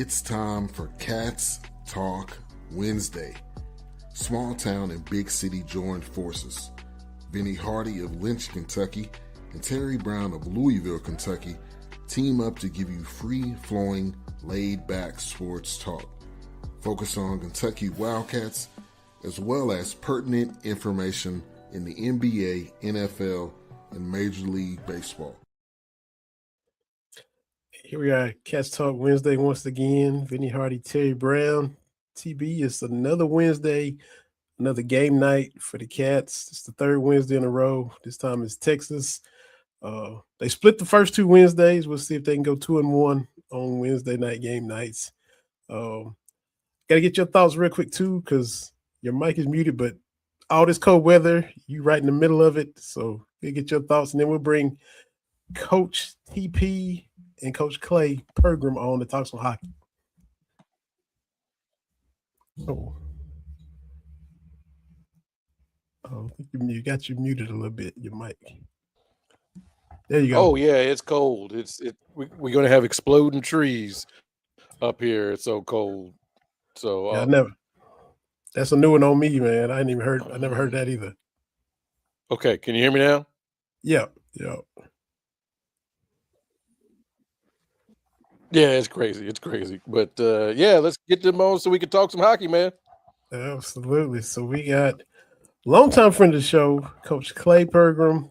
It's time for Cats Talk Wednesday. Small town and big city joined forces. Vinny Hardy of Lynch, Kentucky, and Terry Brown of Louisville, Kentucky, team up to give you free-flowing, laid-back sports talk. Focus on Kentucky Wildcats, as well as pertinent information in the NBA, NFL, and Major League Baseball. Here we are, Cats Talk Wednesday once again. Vinny Hardy, Terry Brown. TB, it's another Wednesday, another game night for the Cats. It's the third Wednesday in a row. This time it's Texas. They split the first two Wednesdays. We'll see if they can go 2-1 on Wednesday night game nights. Got to get your thoughts real quick too, because your mic is muted, but all this cold weather, you right in the middle of it. So we'll get your thoughts, and then we'll bring Coach TP and Coach Clay Pergram on to talk some hockey. I think you got you muted a little bit, your mic. There you go. Oh yeah, it's cold. We're gonna have exploding trees up here. It's so cold. So yeah, that's a new one on me, man. I never heard that either. Okay, can you hear me now? Yeah. Yeah, it's crazy. But yeah, let's get them on so we can talk some hockey, man. Absolutely. So we got longtime friend of the show, Coach Clay Pergram.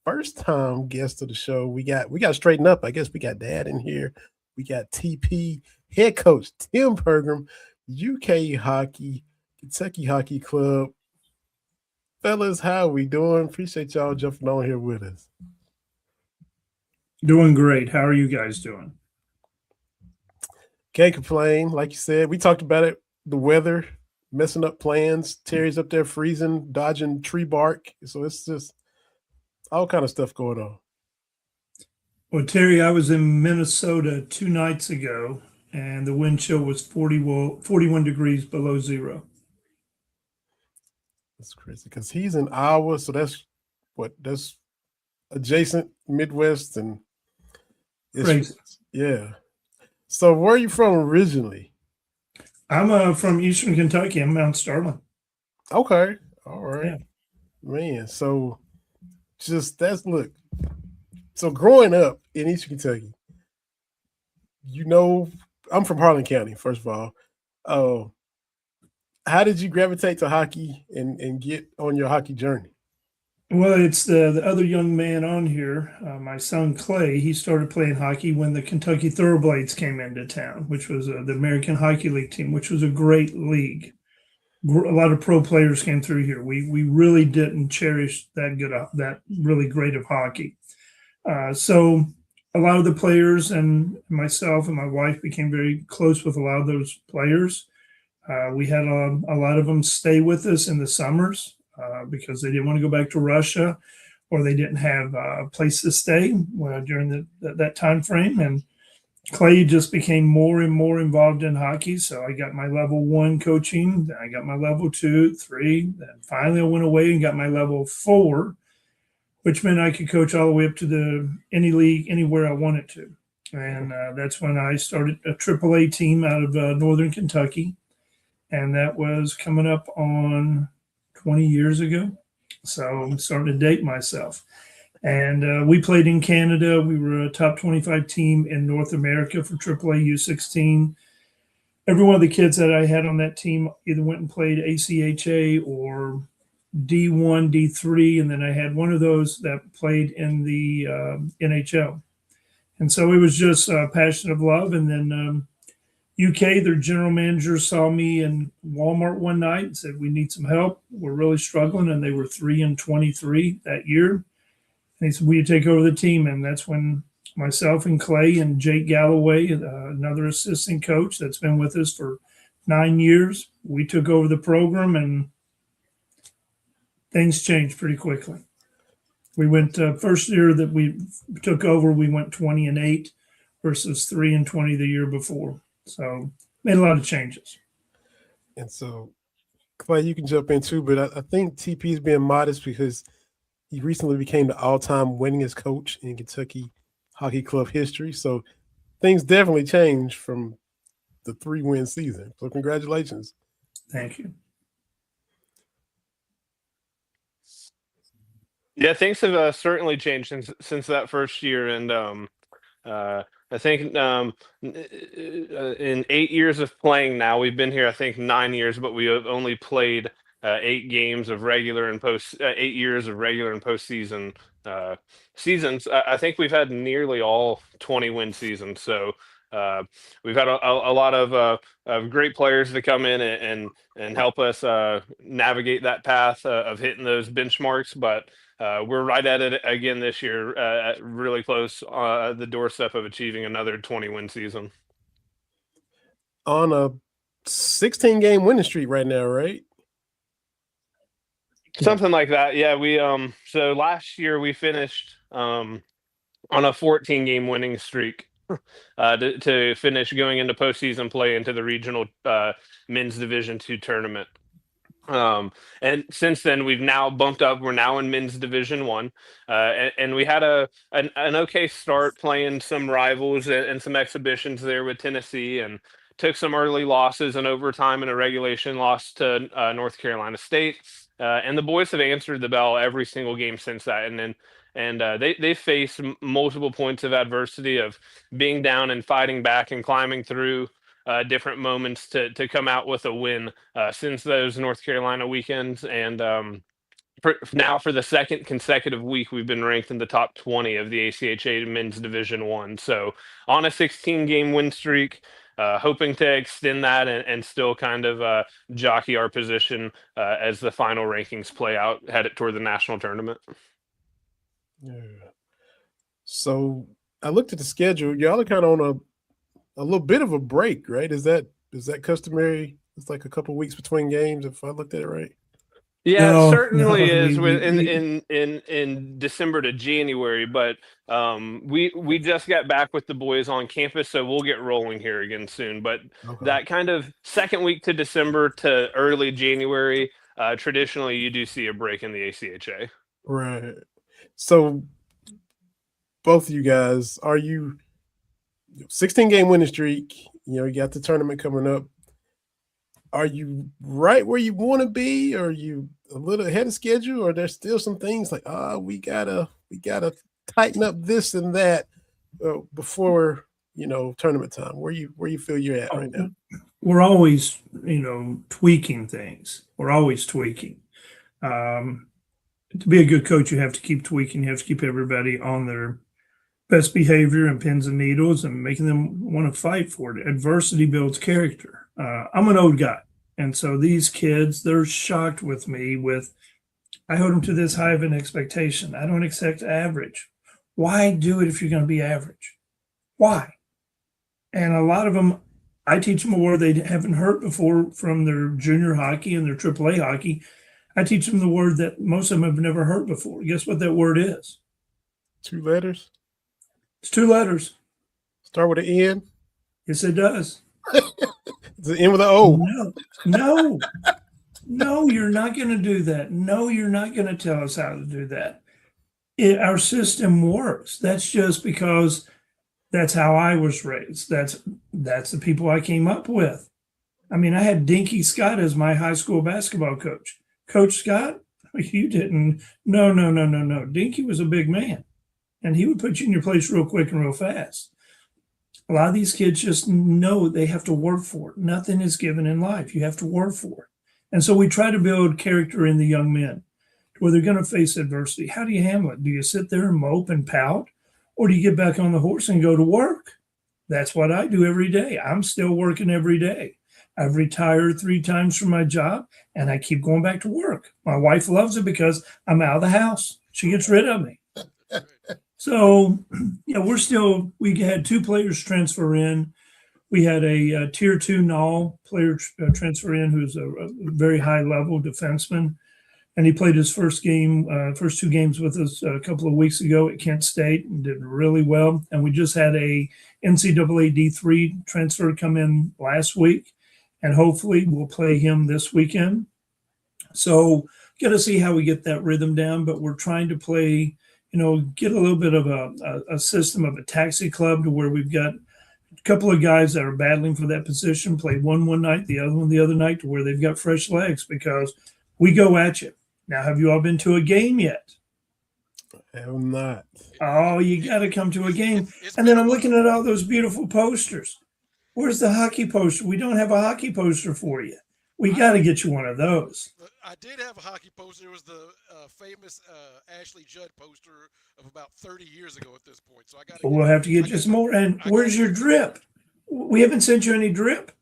First time guest of the show. We got to straighten up. I guess we got Dad in here. We got TP head coach Tim Pergram, UK Hockey, Kentucky Hockey Club. Fellas, how we doing? Appreciate y'all jumping on here with us. Doing great. How are you guys doing? Can't complain. Like you said, we talked about it, the weather, messing up plans. Terry's up there freezing, dodging tree bark. So it's just all kind of stuff going on. Well, Terry, I was in Minnesota 2 nights ago, and the wind chill was 41 degrees below zero. That's crazy because he's in Iowa, so that's adjacent Midwest, and it's crazy. Yeah. So where are you from originally? I'm from Eastern Kentucky. I'm Mount Sterling. Okay. All right. Yeah. Man, so so growing up in Eastern Kentucky, I'm from Harlan County, first of all. How did you gravitate to hockey and get on your hockey journey? Well, it's the other young man on here, my son Clay. He started playing hockey when the Kentucky Thoroughblades came into town, which was the American Hockey League team, which was a great league. A lot of pro players came through here. We really didn't cherish that really great of hockey. So a lot of the players and myself and my wife became very close with a lot of those players. We had a lot of them stay with us in the summers because they didn't want to go back to Russia, or they didn't have a place to stay during that time frame. And Clay just became more and more involved in hockey. So I got my level 1 coaching, then I got my level 2, 3, then finally I went away and got my level 4, which meant I could coach all the way up to any league, anywhere I wanted to. And that's when I started a AAA team out of Northern Kentucky. And that was coming up on 20 years ago. So I'm starting to date myself. And we played in Canada. We were a top 25 team in North America for AAA U16. Every one of the kids that I had on that team either went and played ACHA or D1, D3, and then I had one of those that played in the NHL. And so it was just a passion of love. And then UK, their general manager saw me in Walmart one night and said, "We need some help. We're really struggling." And they were 3-23 that year. And he said, "Will you take over the team?" And that's when myself and Clay and Jake Galloway, another assistant coach that's been with us for 9 years, we took over the program, and things changed pretty quickly. We went first year that we took over, we went 20-8 versus 3-20 the year before. So made a lot of changes. And so, Clay, you can jump in too, but I think TP is being modest because he recently became the all-time winningest coach in Kentucky Hockey Club history. So things definitely changed from the 3-win season. So congratulations. Thank you. Yeah, things have certainly changed since that first year, and I think in 8 years of playing now, we've been here, I think 9 years, but we have only played 8 games of regular and 8 years of regular and postseason seasons. I think we've had nearly all 20-win seasons. So we've had a lot of great players to come in and help us navigate that path of hitting those benchmarks. But we're right at it again this year, really close at the doorstep of achieving another 20-win season. On a 16-game winning streak right now, right? Something like that. Yeah, we so last year we finished on a 14-game winning streak to finish going into postseason play into the regional men's Division II tournament. And since then we've now bumped up. We're now in men's Division I, and we had an okay start playing some rivals and some exhibitions there with Tennessee, and took some early losses in overtime and a regulation loss to North Carolina State. And the boys have answered the bell every single game since that. And they face multiple points of adversity of being down and fighting back and climbing through different moments to come out with a win since those North Carolina weekends. And now for the second consecutive week, we've been ranked in the top 20 of the ACHA Men's Division I. So on a 16-game win streak, hoping to extend that and still kind of jockey our position as the final rankings play out, headed toward the national tournament. Yeah. So I looked at the schedule. Y'all are kind of on a little bit of a break, right? Is that customary? It's like a couple of weeks between games, if I looked at it right. Yeah, No, it certainly is we- in December to January, but we just got back with the boys on campus, so we'll get rolling here again soon. But Okay. that kind of second week to December to early January, traditionally you do see a break in the ACHA. Right. So both of you guys, are you 16-game winning streak? You know, you got the tournament coming up. Are you right where you want to be? Or are you a little ahead of schedule? Or there's still some things like, we gotta tighten up this and that before tournament time? Where you feel you're at right now? We're always, tweaking things. We're always tweaking. To be a good coach, you have to keep tweaking. You have to keep everybody on their best behavior and pins and needles and making them want to fight for it. Adversity builds character. I'm an old guy. And so these kids, they're shocked with me I hold them to this high of an expectation. I don't expect average. Why do it if you're going to be average? Why? And a lot of them, I teach them a word they haven't heard before from their junior hockey and their AAA hockey. I teach them the word that most of them have never heard before. Guess what that word is? 2 letters? It's 2 letters. Start with an N? Yes, it does. It's an N with an O. No, you're not going to do that. No, you're not going to tell us how to do that. Our system works. That's just because that's how I was raised. That's the people I came up with. I mean, I had Dinky Scott as my high school basketball coach. Coach Scott, you didn't. No. Dinky was a big man, and he would put you in your place real quick and real fast. A lot of these kids just know they have to work for it. Nothing is given in life. You have to work for it. And so we try to build character in the young men where they're going to face adversity. How do you handle it? Do you sit there and mope and pout, or do you get back on the horse and go to work? That's what I do every day. I'm still working every day. I've retired 3 times from my job, and I keep going back to work. My wife loves it because I'm out of the house. She gets rid of me. So, we had 2 players transfer in. We had a tier 2 null player transfer in who's a very high level defenseman. And he played his first 2 games with us a couple of weeks ago at Kent State and did really well. And we just had a NCAA D3 transfer come in last week. And hopefully we'll play him this weekend. So got to see how we get that rhythm down. But we're trying to play, get a little bit of a system of a taxi club to where we've got couple of guys that are battling for that position play one night, the other one the other night, to where they've got fresh legs because we go at you. Now, have you all been to a game yet? I have not. Oh, you got to come to a game. It's And then been a I'm while. looking at all those beautiful posters. Where's the hockey poster? We don't have a hockey poster for you. We got to get you one of those. I did have a hockey poster. It was the famous Ashley Judd poster of about 30 years ago at this point. So I got. We'll have to get you some more. And where's your drip? We haven't sent you any drip.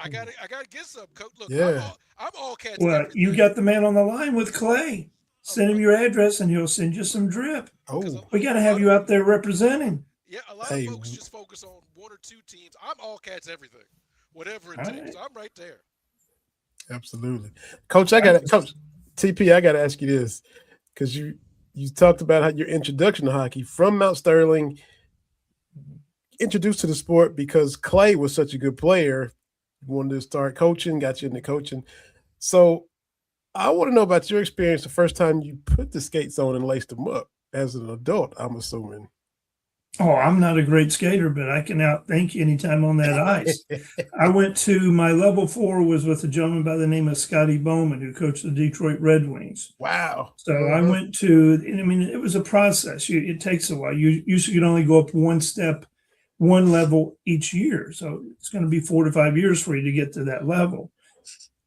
I got to get some. Look, Yeah. I'm all cats. Well, everything. you got the man on the line with Clay. Send him your address and he'll send you some drip. Oh, We got to have you out there representing. Yeah, a lot Hey. of folks just focus on one or two teams. I'm all cats everything, whatever it All takes. right. So I'm right there. absolutely. Coach, Coach TP, I got to ask you this because you talked about how your introduction to hockey from Mount Sterling, introduced to the sport because Clay was such a good player. You wanted to start coaching, got you into coaching. So I want to know about your experience the first time you put the skates on and laced them up as an adult, I'm assuming. Oh, I'm not a great skater, but I can outthink you anytime on that ice. I went to my level 4 was with a gentleman by the name of Scotty Bowman, who coached the Detroit Red Wings. Wow. So I went to, I mean, it was a process. It takes a while. You usually can only go up one level each year. So it's going to be 4 to 5 years for you to get to that level.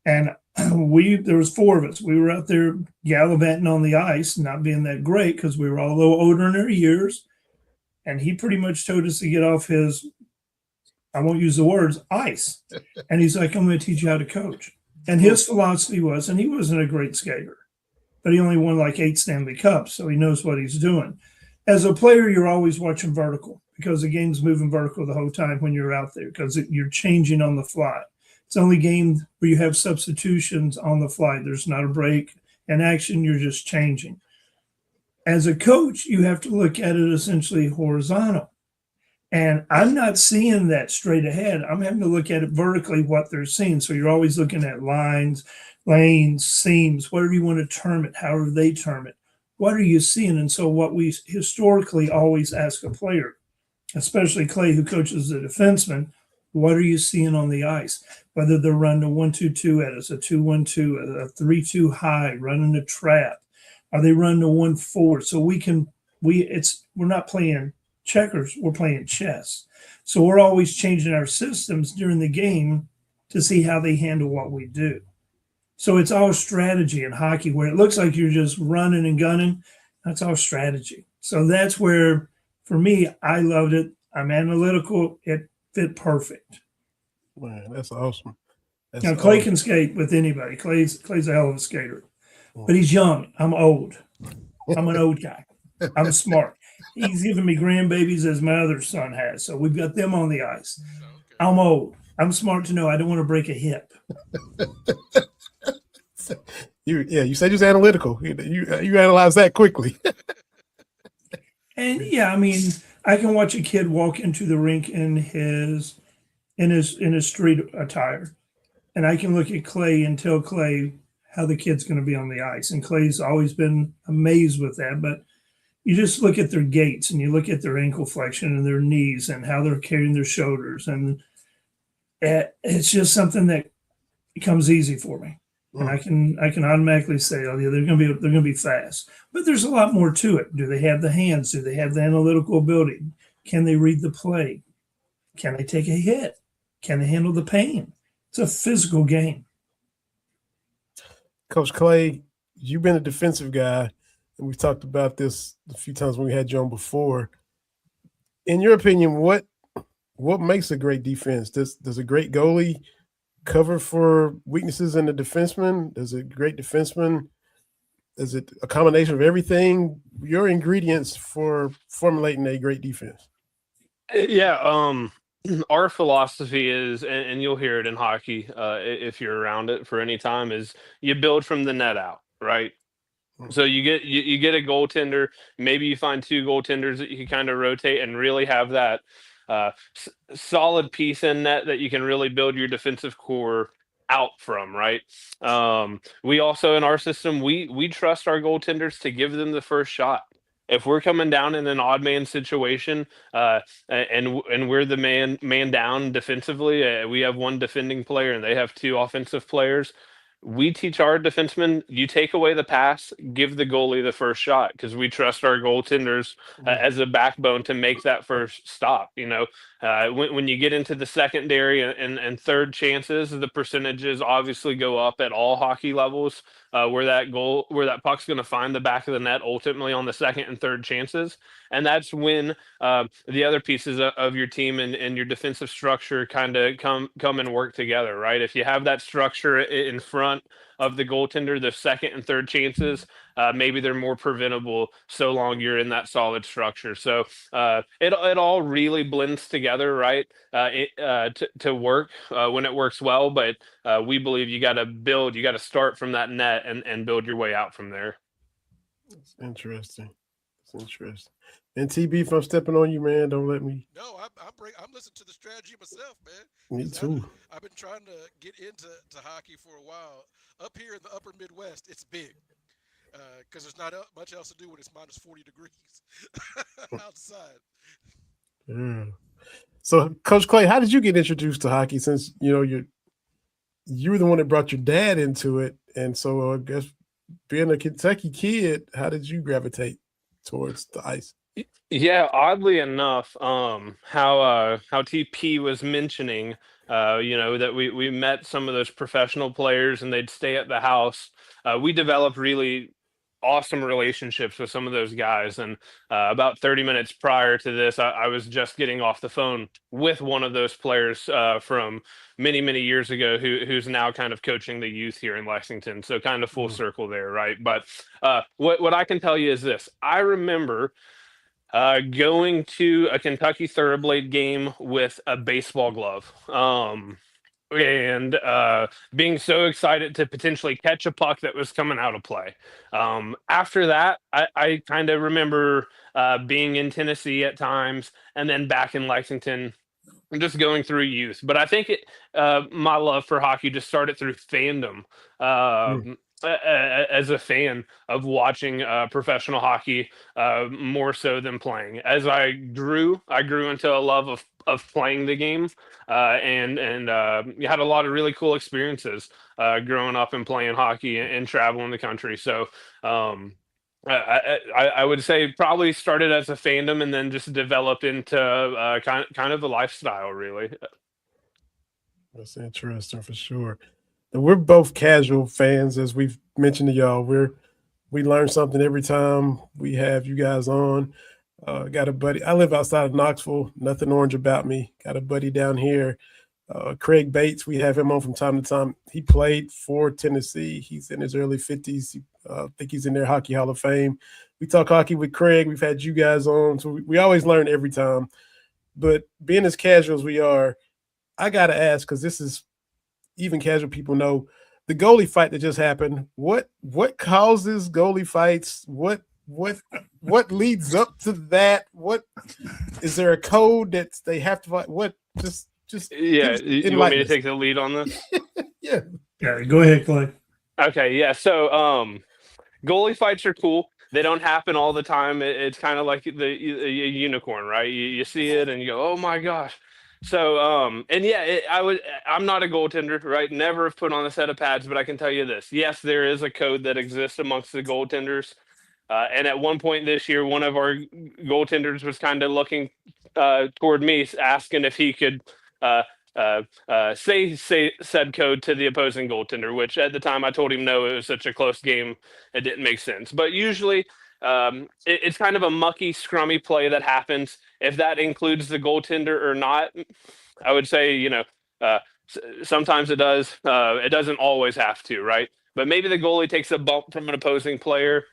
And there was 4 of us. We were out there gallivanting on the ice, not being that great because we were all a little older in our years. And he pretty much told us to get off his, I won't use the words, ice. And he's like, I'm going to teach you how to coach. And his philosophy was, and he wasn't a great skater, but he only won like 8 Stanley Cups, so he knows what he's doing. As a player, you're always watching vertical because the game's moving vertical the whole time when you're out there because you're changing on the fly. It's the only game where you have substitutions on the fly. There's not a break in action. You're just changing. As a coach, you have to look at it essentially horizontal. And I'm not seeing that straight ahead. I'm having to look at it vertically, what they're seeing. So you're always looking at lines, lanes, seams, whatever you want to term it, however they term it. What are you seeing? And so what we historically always ask a player, especially Clay, who coaches the defenseman, what are you seeing on the ice? Whether they're running a 1-2-2 at us, a 2-1-2, a 3-2 high, running a trap. Are they running a 1-4? So we're not playing checkers, we're playing chess. So we're always changing our systems during the game to see how they handle what we do. So it's all strategy in hockey where it looks like you're just running and gunning. That's all strategy. So that's where, for me, I loved it. I'm analytical. It fit perfect. Man, that's awesome. Now, Clay can skate with anybody. Clay's a hell of a skater. But he's young. I'm old. I'm an old guy. I'm smart. He's giving me grandbabies as my other son has. So we've got them on the ice. Okay. I'm old. I'm smart to know I don't want to break a hip. You said you was analytical. You analyze that quickly. And yeah, I mean, I can watch a kid walk into the rink in his street attire, and I can look at Clay and tell Clay how the kid's going to be on the ice. And Clay's always been amazed with that. But you just look at their gaits and you look at their ankle flexion and their knees and how they're carrying their shoulders, and it's just something that becomes easy for me. And I can automatically say, oh yeah, they're gonna be fast. But there's a lot more to it. Do they have the hands? Do they have the analytical ability? Can they read the play? Can they take a hit? Can they handle the pain? It's a physical game. Coach Clay, you've been a defensive guy, and we've talked about this a few times when we had you on before. In your opinion, what makes a great defense? Does a great goalie cover for weaknesses in the defenseman? Does a great defenseman, is it a combination of everything? Your ingredients for formulating a great defense. Yeah, our philosophy is, and you'll hear it in hockey if you're around it for any time, is you build from the net out, right? So you get a goaltender, maybe you find 2 goaltenders that you can kind of rotate and really have that solid piece in net that you can really build your defensive core out from, right? We also, in our system, we trust our goaltenders to give them the first shot. if we're coming down in an odd man situation, and we're the man down defensively, we have one defending player and they have two offensive players. We teach our defensemen, you take away the pass, give the goalie the first shot, because we trust our goaltenders as a backbone to make that first stop. When you get into the secondary and third chances, the percentages obviously go up at all hockey levels, where that puck's going to find the back of the net ultimately on the second and third chances. And that's when the other pieces of your team and your defensive structure kind of come and work together, right? If you have that structure in front of the goaltender, the second and third chances, maybe they're more preventable so long you're in that solid structure. So it all really blends together, right? To work when it works well, but we believe you got to start from that net and build your way out from there. That's interesting. That's interesting. And TB, if I'm stepping on you, man, don't let me. No, I'm listening to the strategy myself, man. Me too. I've been trying to get into hockey for a while. Up here in the upper Midwest, it's big because there's not much else to do when it's minus 40 degrees outside. Yeah. So, Coach Clay, how did you get introduced to hockey? Since you were the one that brought your dad into it, and so I guess being a Kentucky kid, how did you gravitate towards the ice? Yeah, oddly enough, how TP was mentioning, that we met some of those professional players and they'd stay at the house. We developed really awesome relationships with some of those guys. And about 30 minutes prior to this, I was just getting off the phone with one of those players from many, many years ago who's now kind of coaching the youth here in Lexington. So kind of full circle there, right? But what I can tell you is this. I remember going to a Kentucky Thoroughblade game with a baseball glove. And being so excited to potentially catch a puck that was coming out of play. After that, I kind of remember being in Tennessee at times and then back in Lexington, just going through youth. But I think my love for hockey just started through fandom. As a fan of watching professional hockey more so than playing. As I grew into a love of playing the game, and had a lot of really cool experiences growing up and playing hockey and traveling the country. So I would say probably started as a fandom and then just developed into kind of a lifestyle, really. That's interesting for sure. And we're both casual fans, as we've mentioned to y'all. We learn something every time we have you guys on. Got a buddy. I live outside of Knoxville. Nothing orange about me. Got a buddy down here, Craig Bates. We have him on from time to time. He played for Tennessee. He's in his early 50s. I think he's in their Hockey Hall of Fame. We talk hockey with Craig. We've had you guys on, so we always learn every time. But being as casual as we are, I got to ask, because this is even casual people know, the goalie fight that just happened. What causes goalie fights? What leads up to that? What is there a code that they have to fight? What just yeah? You want me to take the lead on this? Yeah. Go ahead, Clay. Okay, yeah. So goalie fights are cool. They don't happen all the time. It's kind of like a unicorn, right? You see it and you go, oh my gosh. So, and yeah, I'm not a goaltender, right? Never have put on a set of pads, but I can tell you this. Yes, there is a code that exists amongst the goaltenders. And at one point this year, one of our goaltenders was kind of looking toward me, asking if he could say said code to the opposing goaltender, which at the time I told him no, it was such a close game, it didn't make sense. But usually it's kind of a mucky, scrummy play that happens. If that includes the goaltender or not, I would say, sometimes it does. It doesn't always have to, right? But maybe the goalie takes a bump from an opposing player.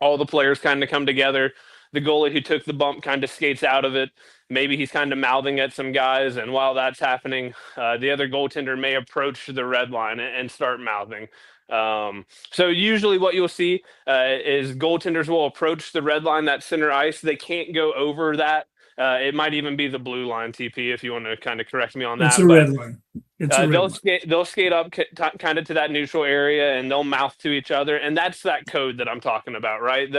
All the players kind of come together. The goalie who took the bump kind of skates out of it. Maybe he's kind of mouthing at some guys. And while that's happening, the other goaltender may approach the red line and start mouthing. So usually what you'll see is goaltenders will approach the red line, that center ice. They can't go over that. It might even be the blue line, TP, if you want to kind of correct me on that. It's a red line. They'll skate up kind of to that neutral area and they'll mouth to each other. And that's that code that I'm talking about, right?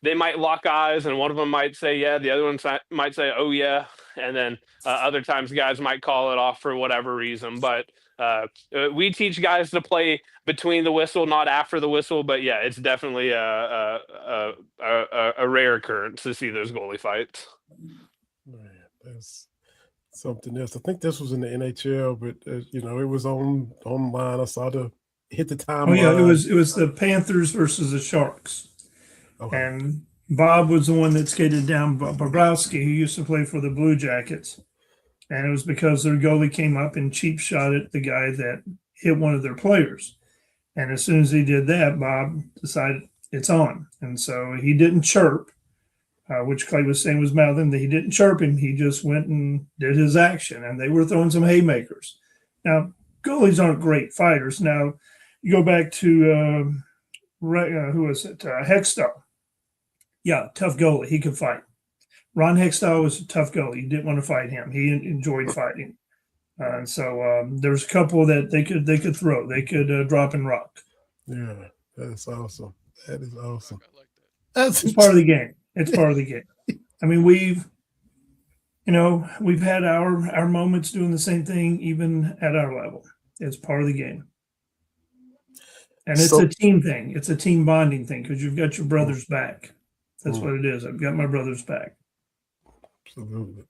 they might lock eyes, and one of them might say yeah, the other one might say oh yeah, and then other times guys might call it off for whatever reason. But we teach guys to play between the whistle, not after the whistle. But yeah, it's definitely a rare occurrence to see those goalie fights. Man, that's something else. I think this was in the NHL, but it was online. I saw hit the timeline. Oh yeah, it was the Panthers versus the Sharks, and Bob was the one that skated down Bobrovsky, who used to play for the Blue Jackets, and it was because their goalie came up and cheap shot at the guy that hit one of their players, and as soon as he did that, Bob decided it's on, and so he didn't chirp. Which Clay was saying was mouthing, that he didn't chirp him. He just went and did his action, and they were throwing some haymakers. Now, goalies aren't great fighters. Now, you go back to, who was it? Hextall. Yeah, tough goalie. He could fight. Ron Hextall was a tough goalie. You didn't want to fight him. He enjoyed fighting. And so there's a couple that they could throw. They could drop and rock. Yeah, that's awesome. That is awesome. I like that. It's part of the game. It's part of the game. I mean, we've had our moments doing the same thing, even at our level. It's part of the game. And it's a team thing. It's a team bonding thing because you've got your brother's back. That's what it is. I've got my brother's back. Absolutely.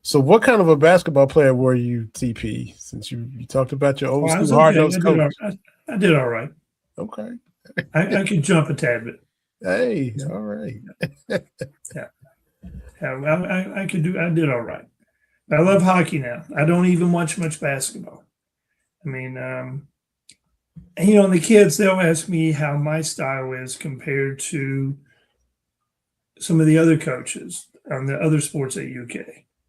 So what kind of a basketball player were you, TP, since you talked about your old school hard-nosed coach? I did all right. Okay. I could jump a tad bit. Hey, all right. Yeah, I did all right. I love hockey now. I don't even watch much basketball. I mean, and the kids, they'll ask me how my style is compared to some of the other coaches on the other sports at UK.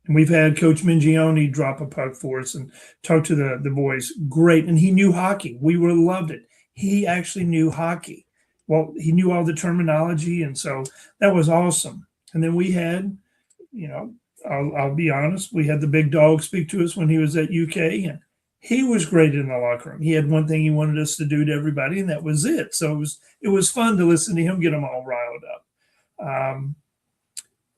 And we've had Coach Mingione drop a puck for us and talk to the boys. Great. And he knew hockey. We loved it. He actually knew hockey. Well, he knew all the terminology, and so that was awesome. And then we had, I'll be honest, we had the big dog speak to us when he was at UK, and he was great in the locker room. He had one thing he wanted us to do to everybody, and that was it. So it was fun to listen to him get them all riled up.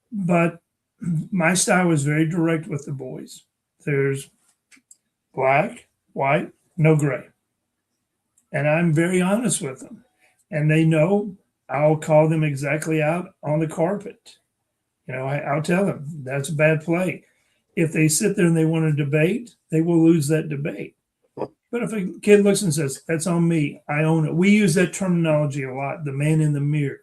But my style was very direct with the boys. There's black, white, no gray. And I'm very honest with them. And they know I'll call them exactly out on the carpet. I'll tell them that's a bad play. If they sit there and they want to debate, they will lose that debate. But if a kid looks and says, that's on me, I own it. We use that terminology a lot, the man in the mirror.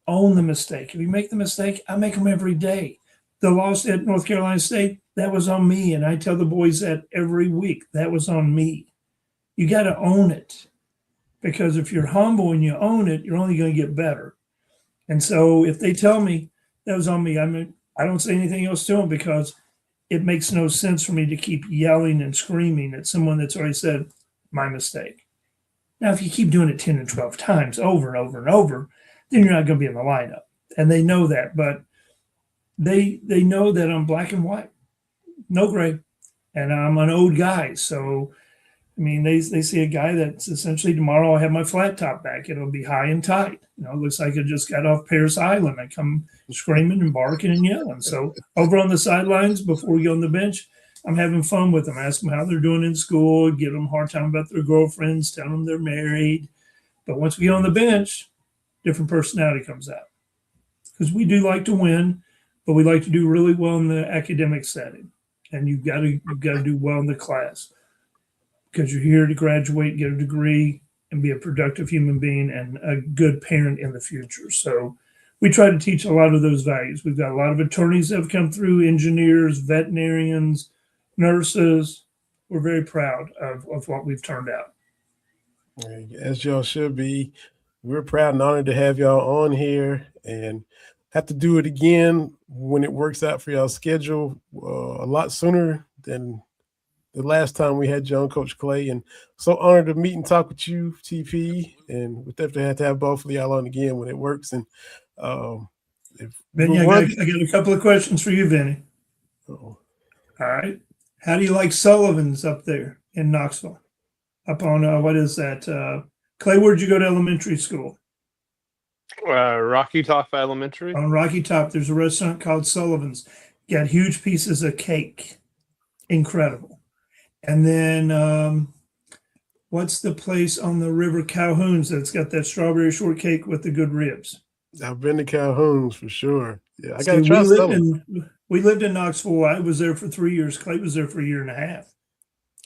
Own the mistake. If you make the mistake, I make them every day. The loss at North Carolina State, that was on me. And I tell the boys that every week, that was on me. You got to own it. Because if you're humble and you own it, you're only going to get better. And so if they tell me that was on me, I don't say anything else to them because it makes no sense for me to keep yelling and screaming at someone that's already said, my mistake. Now, if you keep doing it 10 and 12 times over and over and over, then you're not going to be in the lineup. And they know that. But they know that I'm black and white, no gray. And I'm an old guy. So they see a guy that's essentially tomorrow I'll have my flat top back. It'll be high and tight. It looks like I just got off Paris Island. I come screaming and barking and yelling. So over on the sidelines before we go on the bench, I'm having fun with them. Ask them how they're doing in school, give them a hard time about their girlfriends, tell them they're married. But once we get on the bench, different personality comes out. Because we do like to win, but we like to do really well in the academic setting. And you've got to do well in the class. Because you're here to graduate, get a degree, and be a productive human being and a good parent in the future. So we try to teach a lot of those values. We've got a lot of attorneys that have come through, engineers, veterinarians, nurses. We're very proud of what we've turned out. As y'all should be. We're proud and honored to have y'all on here and have to do it again when it works out for y'all schedule a lot sooner than the last time we had you on, Coach Clay, and so honored to meet and talk with you, TP, and we definitely have to have both of y'all on again when it works. And Vinny, I got a couple of questions for you, Vinny. All right. How do you like Sullivan's up there in Knoxville? Up on, what is that? Clay, where'd you go to elementary school? Rocky Top Elementary. On Rocky Top, there's a restaurant called Sullivan's. Got huge pieces of cake. Incredible. And then what's the place on the river, Calhoun's, that's got that strawberry shortcake with the good ribs? I've been to Calhoun's for sure. Yeah, I See, got to try some. we lived in Knoxville. I was there for 3 years. Clay was there for a year and a half.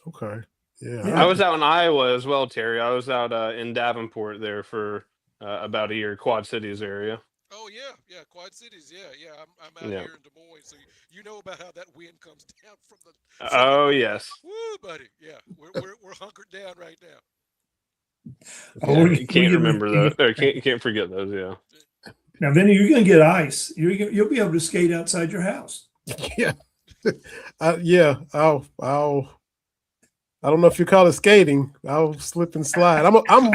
Okay. Yeah. Yeah. I was out in Iowa as well, Terry. I was out in Davenport there for about a year, Quad Cities area. Oh yeah, Quad Cities. Yeah. I'm out Yeah. here in Des Moines, so you know about how that wind comes down from the. Oh yes. Woo, buddy. Yeah, we're hunkered down right now. Oh, You can't remember those. Or can't forget those. Yeah. Now, Vinny, you're going to get ice. You'll be able to skate outside your house. Yeah. Yeah. I don't know if you call it skating. I'll slip and slide. I'm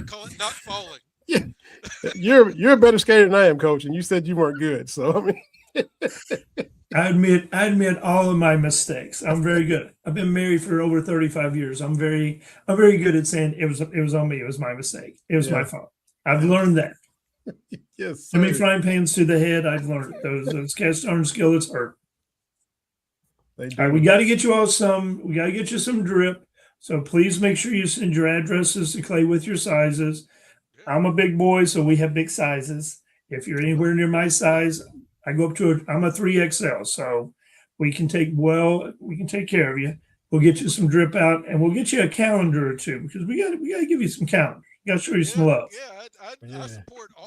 Call it not falling. Yeah. You're a better skater than I am, Coach, and you said you weren't good. So I mean, I admit all of my mistakes. I'm very good. I've been married for over 35 years. I'm very good at saying it was on me. It was my mistake. It was my fault. I've learned that. yes. Too many frying pans to the head. I've learned it. Those cast iron skillets hurt. All right, we got to get you all some. We got to get you some drip. So please make sure you send your addresses to Clay with your sizes. I'm a big boy, so we have big sizes. If you're anywhere near my size, I go up to I'm a 3XL, so we can take care of you. We'll get you some drip out, and we'll get you a calendar or two because we got to give you some calendars. We got to show you some love. I support all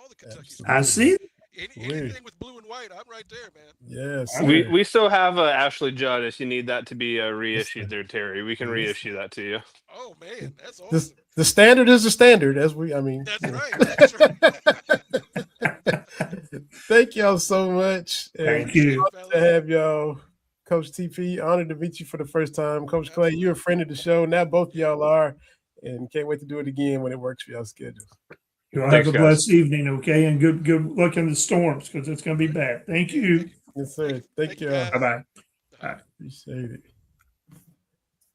the Kentucky sports. I see. Anything with blue and white, I'm right there, man. Yes. We still have Ashley Judd if you need that to be reissued there, Terry. We can reissue that to you. Oh man, that's awesome. The standard is the standard, That's right. That's right. Thank y'all so much. Thank you. To have y'all. Coach TP, honored to meet you for the first time. Coach Clay, you're a friend of the show. Now both of y'all are, and can't wait to do it again when it works for y'all's schedules. You'll have a blessed evening, okay? And good luck in the storms because it's going to be bad. Thank you. Yes, sir. Thank you. Bye-bye. Appreciate it.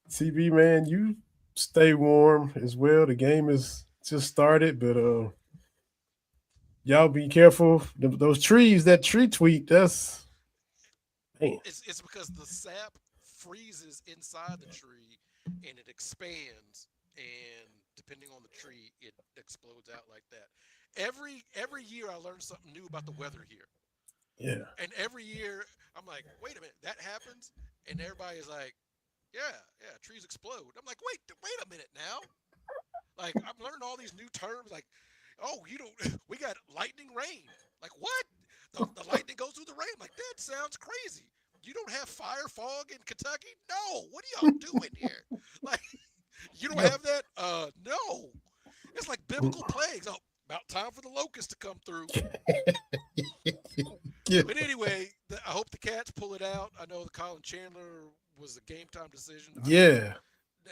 TB, man, you stay warm as well. The game is just started, but y'all be careful. Those trees, that tree tweet, that's man. It's because the sap freezes inside the tree and it expands, and depending on the tree, it explodes out like that. Every year I learn something new about the weather here. Yeah. And every year I'm like, wait a minute, that happens? And everybody is like, yeah, trees explode. I'm like, wait a minute now. Like, I'm learning all these new terms. Like, oh, we got lightning rain. Like, what? The lightning goes through the rain. I'm like, that sounds crazy. You don't have fire fog in Kentucky? No. What are y'all doing here? Like, you don't have that? No. It's like biblical plagues. Oh, about time for the locusts to come through. Yeah. But anyway, I hope the Cats pull it out. I know the Colin Chandler was a game time decision. Yeah.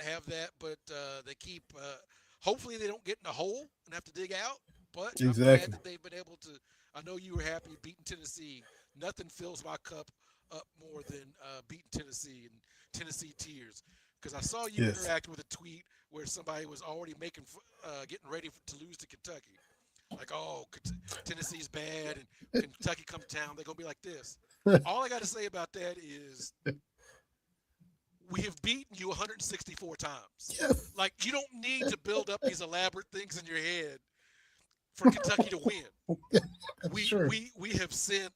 Have that, but they keep. Hopefully, they don't get in a hole and have to dig out. But I'm glad that they've been able to. I know you were happy beating Tennessee. Nothing fills my cup up more than beating Tennessee and Tennessee tears. Because I saw you interact with a tweet where somebody was already getting ready to lose to Kentucky. Like, oh, Tennessee's bad, and Kentucky come to town, they're gonna be like this. All I got to say about that is, we have beaten you 164 times. Yes. Like, you don't need to build up these elaborate things in your head for Kentucky to win. We have sent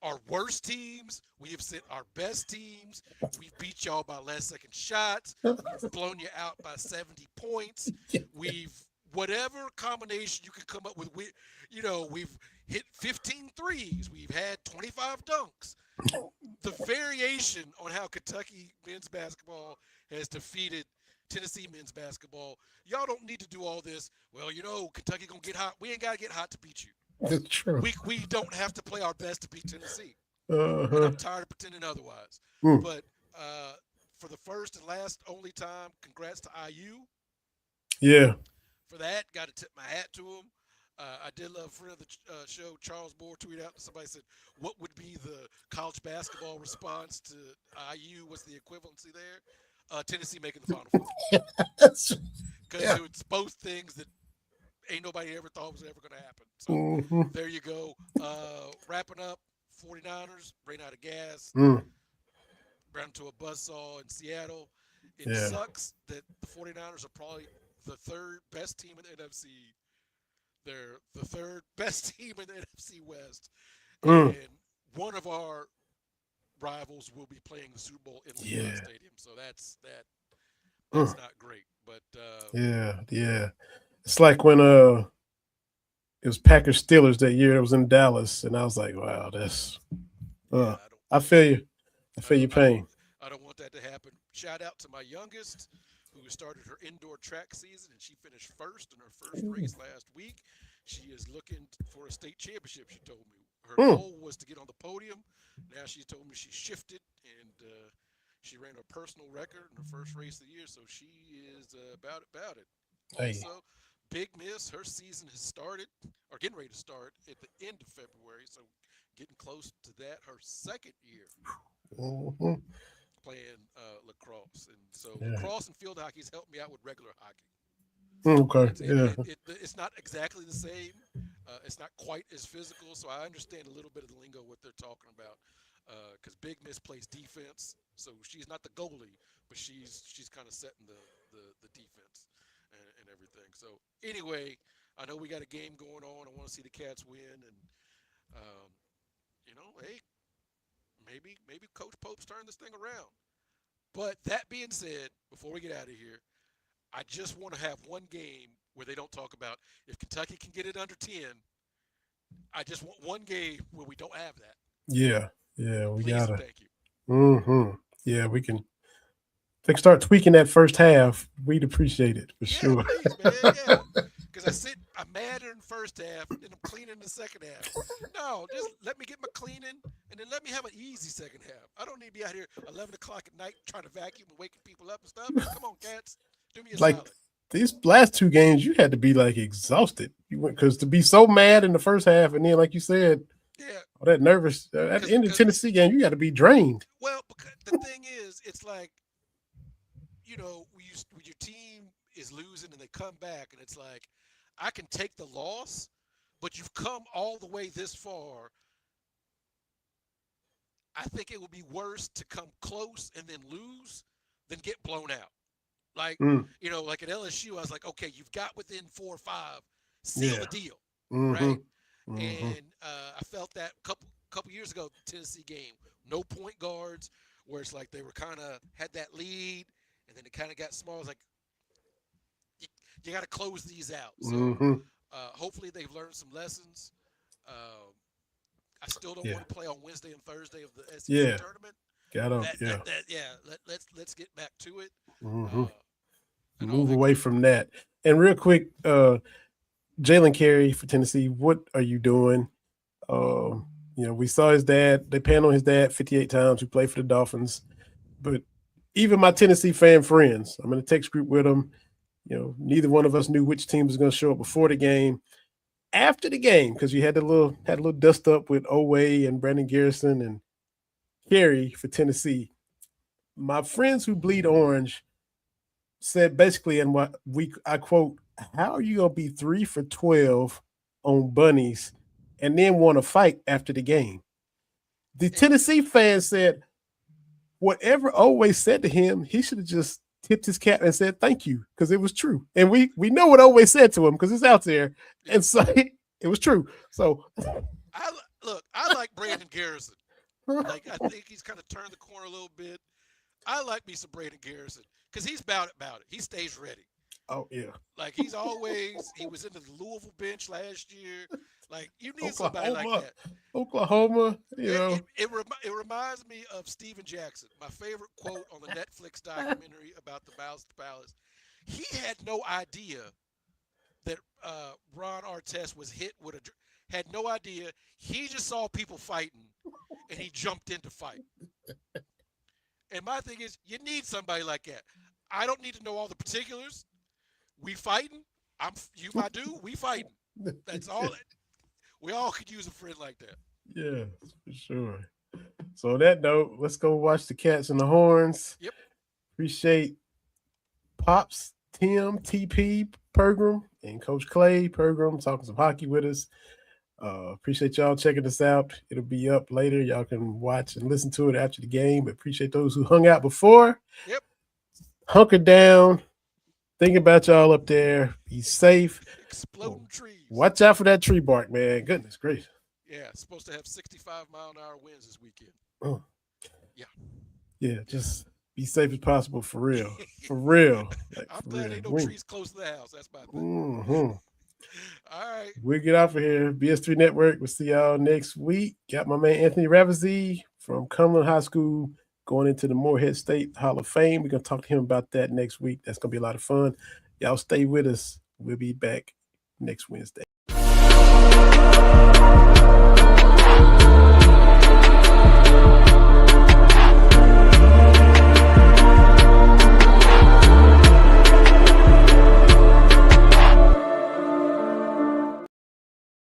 our worst teams. We have sent our best teams. We've beat y'all by last second shots. We've blown you out by 70 points. We've whatever combination you can come up with. We've hit 15 threes. We've had 25 dunks. The variation on how Kentucky men's basketball has defeated Tennessee men's basketball. Y'all don't need to do all this. Well, Kentucky gonna get hot. We ain't gotta get hot to beat you. That's true. We don't have to play our best to beat Tennessee. Uh-huh. And I'm tired of pretending otherwise. But for the first and last only time, congrats to IU. Yeah. For that, got to tip my hat to him. I did love a friend of the show, Charles Moore, tweeted out. Somebody said, what would be the college basketball response to IU? What's the equivalency there? Tennessee making the Final Four. Because it's both things that ain't nobody ever thought was ever going to happen. So there you go. Wrapping up, 49ers ran out of gas, ran into a buzzsaw in Seattle. It sucks that the 49ers are probably the third best team in the NFC. They're the third best team in the NFC West. And one of our rivals will be playing the Super Bowl in the Stadium. So that's not great. But yeah. It's like when it was Packers Steelers that year. It was in Dallas, and I was like, wow, that's I feel you. I feel your pain. I don't want that to happen. Shout out to my youngest, who started her indoor track season, and she finished first in her first race last week. She is looking for a state championship, she told me. Her goal was to get on the podium. Now she told me she shifted, and she ran a personal record in her first race of the year, so she is about it. Hey. Also, Big Miss, her season has started, or getting ready to start, at the end of February, so getting close to that, her second year playing lacrosse. And so lacrosse and field hockey has helped me out with regular hockey. Okay. It's not exactly the same. It's not quite as physical, so I understand a little bit of the lingo, what they're talking about. Because Big Miss plays defense, so she's not the goalie, but she's kind of setting the defense and everything. So anyway, I know we got a game going on. I want to see the Cats win, and hey, maybe Coach Pope's turned this thing around. But that being said, before we get out of here, I just want to have one game where they don't talk about if Kentucky can get it under 10. I just want one game where we don't have that. Yeah, we got it. Thank you. Yeah, we can. If they can start tweaking that first half, we'd appreciate it for sure. Please, man, yeah. Because I'm mad in the first half, and I'm cleaning in the second half. No, just let me get my cleaning, and then let me have an easy second half. I don't need to be out here 11 o'clock at night trying to vacuum and waking people up and stuff. Come on, Cats. Do me a solid. These last two games, you had to be exhausted. Because to be so mad in the first half, and then like you said, all that nervous at the end of the Tennessee game, you got to be drained. Well, because the thing is, it's like, when your team is losing and they come back, and it's like, I can take the loss, but you've come all the way this far. I think it would be worse to come close and then lose than get blown out. Like, like at LSU, I was like, okay, you've got within 4 or 5, seal the deal, right? And I felt that a couple years ago, Tennessee game, no point guards, where it's like they were kind of had that lead, and then it kind of got small. It's like you got to close these out. So hopefully they've learned some lessons. I still don't want to play on Wednesday and Thursday of the SEC tournament. Let's get back to it. Move away from that. And real quick, Jalen Carey for Tennessee, what are you doing? We saw his dad. They panned on his dad 58 times, who played for the Dolphins. But even my Tennessee fan friends, I'm in a text group with them. Neither one of us knew which team was going to show up before the game. After the game, because you had a little dust up with Oweh and Brandon Garrison and Carey for Tennessee. My friends who bleed orange said basically, and I quote, "How are you gonna be 3 for 12 on bunnies and then want to fight after the game?" The Tennessee fans said, whatever Oweh said to him, he should have just tipped his cap and said thank you, because it was true. And we know what Oweh said to him because it's out there, and so it was true. So I like Brandon Garrison. I think he's kind of turned the corner a little bit. I like me some Brandon Garrison because he's about it. He stays ready. Oh yeah. He was in the Louisville bench last year. You need somebody like that. Oklahoma, It reminds me of Steven Jackson, my favorite quote on the Netflix documentary about the Mouse Palace. He had no idea that Ron Artest was hit with had no idea. He just saw people fighting, and he jumped in to fight. And my thing is, you need somebody like that. I don't need to know all the particulars. We fighting. We fighting. That's all. We all could use a friend like that. Yeah, for sure. So on that note, let's go watch the Cats and the Horns. Yep. Appreciate Pops, Tim, TP, Pergram and Coach Clay Pergram talking some hockey with us. Appreciate y'all checking us out. It'll be up later. Y'all can watch and listen to it after the game. But appreciate those who hung out before. Yep. Hunker down. Think about y'all up there. Be safe. Exploding trees. Watch out for that tree bark, man. Goodness gracious. Yeah, it's supposed to have 65-mile-an-hour winds this weekend. Oh. Yeah. Yeah, just be safe as possible for real. For real. Like, I'm for glad real. ain't no trees close to the house. That's my thing. Mm-hmm. All right. We'll get off of here. BS3 Network. We'll see y'all next week. Got my man Anthony Ravizzi from Cumberland High School going into the Morehead State Hall of Fame. We're going to talk to him about that next week. That's going to be a lot of fun. Y'all stay with us. We'll be back next Wednesday.